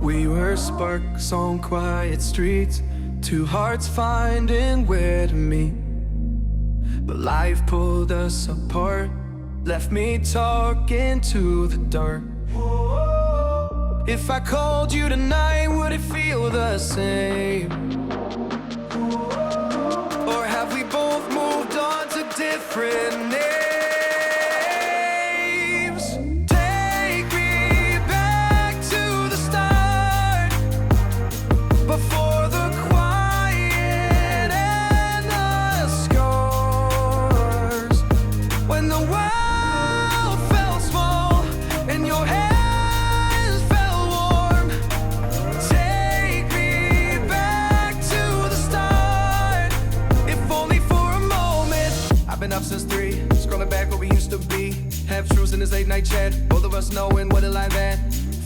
We were sparks on quiet streets, two hearts finding where to meet. But life pulled us apart, left me talking to the dark. If I called you tonight, would it feel the same? Or have we both moved on to different names? Take me back to the start, before the quiet and the scars. When the world felt small and your hands felt warm. Take me back to the start, if only for a moment. I've been up since 3, scrolling back what we used to be. Half truths in this late night chat, both of us knowing what a lie that.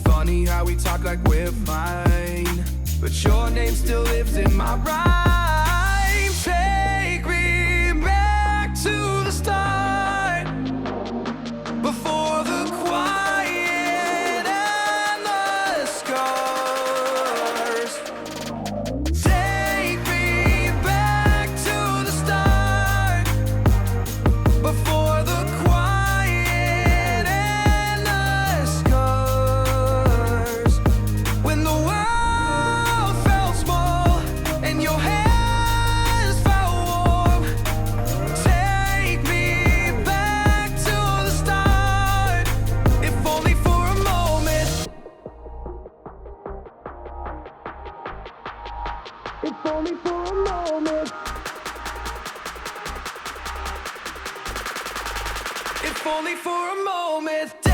Funny how we talk like we're fine, but your name still lives in my rhyme. Take me back to the start, before the quiet and the scars. Take me back to the start, before the quiet and the scars. When the world felt small and your hands felt warm. Take me back to the start, if only for a moment. If only for a moment. If only for a moment.